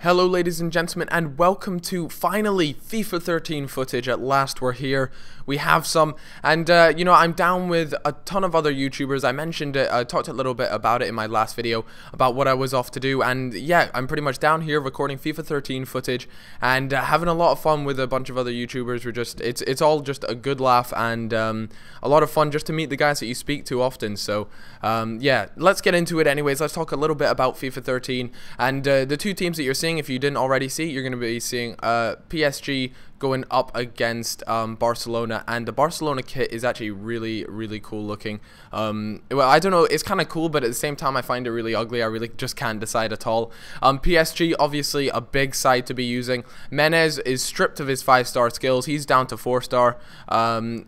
Hello ladies and gentlemen, and welcome to finally FIFA 13 footage. At last we're here, we have some, and you know, I'm down with a ton of other YouTubers. I mentioned it, I talked a little bit about it in my last video about what I was off to do, and yeah, I'm pretty much down here recording FIFA 13 footage and having a lot of fun with a bunch of other YouTubers. We're just, it's all just a good laugh and a lot of fun just to meet the guys that you speak to often. So yeah, let's get into it anyways. Let's talk a little bit about FIFA 13 and the two teams that you're seeing. If you didn't already see, you're going to be seeing PSG going up against Barcelona, and the Barcelona kit is actually really cool looking. Well, I don't know, it's kind of cool, but at the same time I find it really ugly. I really just can't decide at all. PSG, obviously a big side to be using. Menez is stripped of his 5-star skills. He's down to 4-star.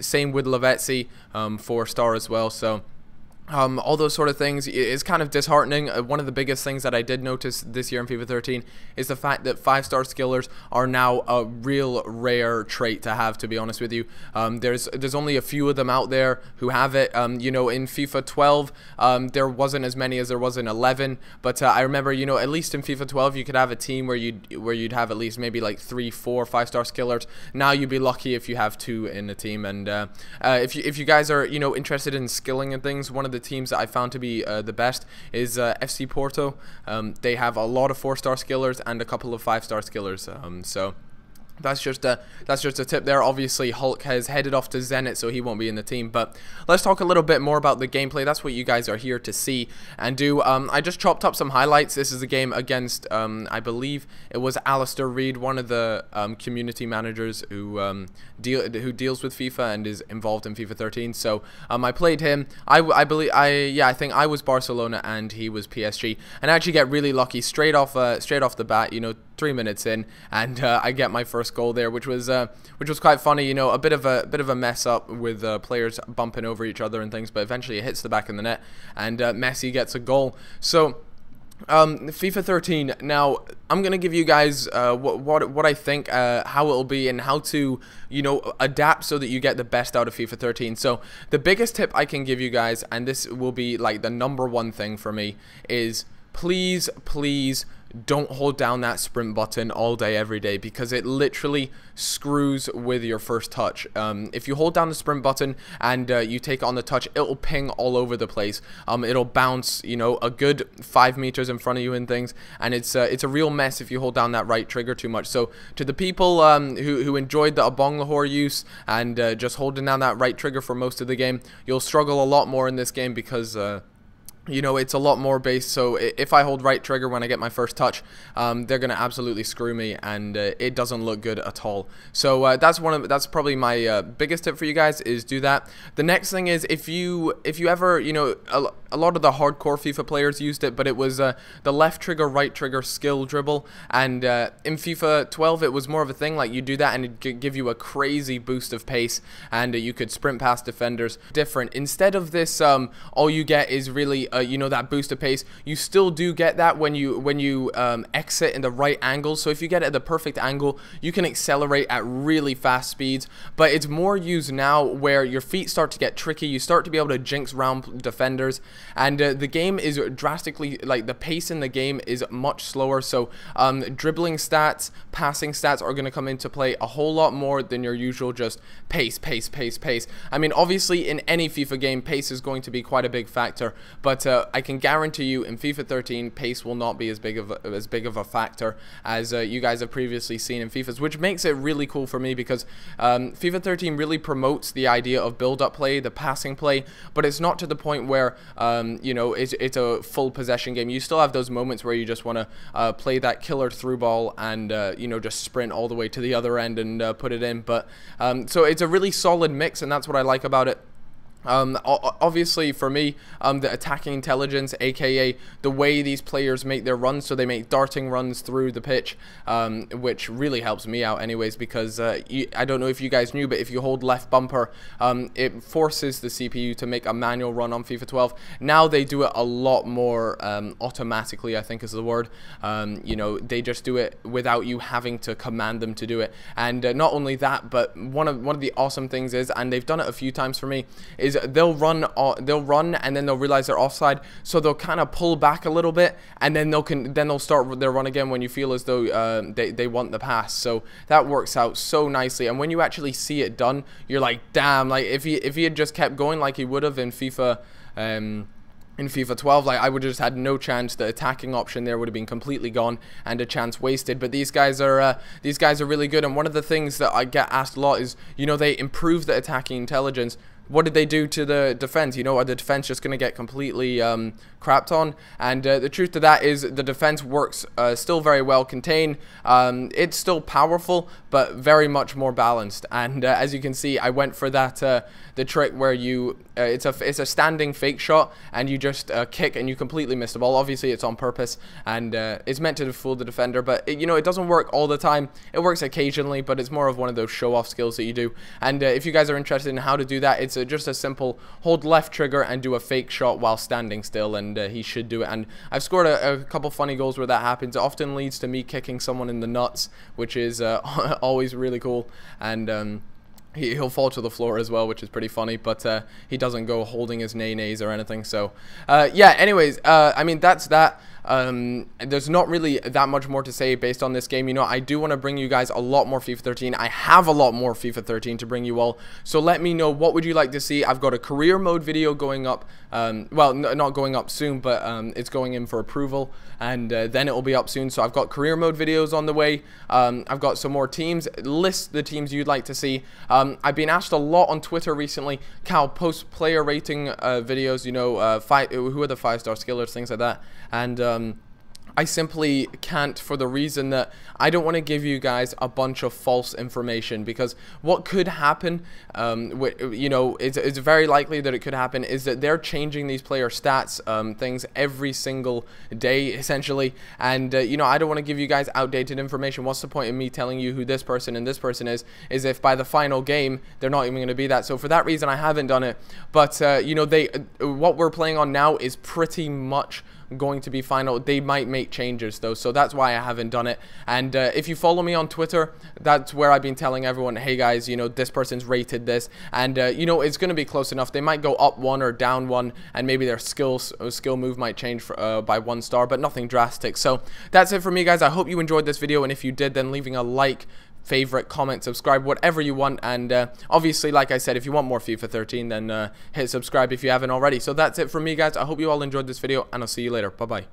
Same with Lavezzi, 4-star as well. So all those sort of things is kind of disheartening. One of the biggest things that I did notice this year in FIFA 13 is the fact that 5-star skillers are now a real rare trait to have, to be honest with you. There's only a few of them out there who have it. You know, in FIFA 12 there wasn't as many as there was in 11, but I remember, you know, at least in FIFA 12 you could have a team where you'd have at least maybe like 3, 4 5-star skillers. Now you'd be lucky if you have 2 in a team. And if you guys are, you know, interested in skilling and things, one of the teams that I found to be the best is FC Porto. They have a lot of 4-star skillers and a couple of 5-star skillers. So that's just a tip there. Obviously Hulk has headed off to Zenit, so he won't be in the team, but let's talk a little bit more about the gameplay. That's what you guys are here to see and do. I just chopped up some highlights. This is a game against I believe it was Alistair Reed, one of the community managers who deals with FIFA and is involved in FIFA 13. So I played him. I think I was Barcelona and he was PSG, and I actually get really lucky straight off the bat, you know, 3 minutes in, and I get my first goal there, which was quite funny. You know, a bit of a mess up with players bumping over each other and things, but eventually it hits the back of the net, and Messi gets a goal. So FIFA 13. Now I'm gonna give you guys what I think, how it'll be, and how to, you know, adapt so that you get the best out of FIFA 13. So the biggest tip I can give you guys, and this will be like the #1 thing for me, is please don't hold down that sprint button all day every day, because it literally screws with your first touch. If you hold down the sprint button and you take it on the touch, it'll ping all over the place. It'll bounce, you know, a good 5 meters in front of you and things, and it's a real mess if you hold down that right trigger too much. So to the people who enjoyed the Abong Lahore use and just holding down that right trigger for most of the game, you'll struggle a lot more in this game, because you know, it's a lot more based. So if I hold right trigger when I get my first touch, they're gonna absolutely screw me, and it doesn't look good at all. So that's probably my biggest tip for you guys, is do that. The next thing is, if you ever, you know, a lot of the hardcore FIFA players used it, but it was the left trigger right trigger skill dribble, and in FIFA 12 it was more of a thing. Like, you do that and it'd give you a crazy boost of pace, and you could sprint past defenders. Different, instead of this, all you get is really you know, that boost of pace. You still do get that when you exit in the right angle. So if you get it at the perfect angle, you can accelerate at really fast speeds. But it's more used now where your feet start to get tricky. You start to be able to jinx round defenders, and the game is drastically, like, the pace in the game is much slower. So dribbling stats, passing stats are going to come into play a whole lot more than your usual just pace. I mean, obviously in any FIFA game, pace is going to be quite a big factor, but I can guarantee you in FIFA 13 pace will not be as big of a factor as you guys have previously seen in FIFAs, which makes it really cool for me, because FIFA 13 really promotes the idea of build-up play, the passing play, but it's not to the point where you know, it's a full possession game. You still have those moments where you just want to play that killer through ball and you know, just sprint all the way to the other end and put it in. But so it's a really solid mix, and that's what I like about it. Obviously for me, the attacking intelligence, aka the way these players make their runs, so they make darting runs through the pitch, which really helps me out anyways, because I don't know if you guys knew, but if you hold left bumper, it forces the CPU to make a manual run on FIFA 12. Now they do it a lot more automatically, I think is the word. You know, they just do it without you having to command them to do it. And not only that, but one of the awesome things is, and they've done it a few times for me, is is they'll run and then they'll realize they're offside, so they'll kind of pull back a little bit, and then they'll start their run again when you feel as though they want the pass. So that works out so nicely, and when you actually see it done, you're like, damn, like if he had just kept going like he would have in FIFA in FIFA 12, like I would have just had no chance. The attacking option there would have been completely gone and a chance wasted. But these guys are really good, and one of the things that I get asked a lot is, you know, they improve the attacking intelligence. What did they do to the defense? You know, are the defense just going to get completely crapped on? And the truth to that is the defense works still very well contained. It's still powerful, but very much more balanced. And as you can see, I went for that the trick where you it's a standing fake shot, and you just kick and you completely miss the ball. Obviously, it's on purpose, and it's meant to fool the defender. But you know, it doesn't work all the time. It works occasionally, but it's more of one of those show-off skills that you do. And if you guys are interested in how to do that, it's just a simple hold left trigger and do a fake shot while standing still, and he should do it. And I've scored a couple funny goals where that happens. It often leads to me kicking someone in the nuts, which is always really cool. And he'll fall to the floor as well, which is pretty funny, but he doesn't go holding his nays or anything. So yeah, anyways, I mean, that's that. There's not really that much more to say based on this game. You know, I do want to bring you guys a lot more FIFA 13. I have a lot more FIFA 13 to bring you all, so let me know, what would you like to see? I've got a career mode video going up, well, not going up soon, but it's going in for approval, and then it will be up soon. So I've got career mode videos on the way. I've got some more teams. List the teams you'd like to see. I've been asked a lot on Twitter recently, Cal, post player rating videos, you know, who are the 5-star skillers, things like that. And I simply can't, for the reason that I don't want to give you guys a bunch of false information, because what could happen, you know, it's very likely that it could happen, is that they're changing these player stats things every single day, essentially. And you know, I don't want to give you guys outdated information. What's the point of me telling you who this person and this person is if by the final game they're not even going to be that? So for that reason, I haven't done it. But you know, what we're playing on now is pretty much going to be final. They might make changes though, so that's why I haven't done it. And if you follow me on Twitter, that's where I've been telling everyone, hey guys, you know, this person's rated this, and you know, it's going to be close enough. They might go up 1 or down 1, and maybe their skill move might change for, by 1 star, but nothing drastic. So that's it for me, guys. I hope you enjoyed this video, and if you did, then leaving a like, favorite, comment, subscribe, whatever you want. And obviously, like I said, if you want more FIFA 13, then hit subscribe if you haven't already. So that's it from me, guys. I hope you all enjoyed this video, and I'll see you later. Bye bye.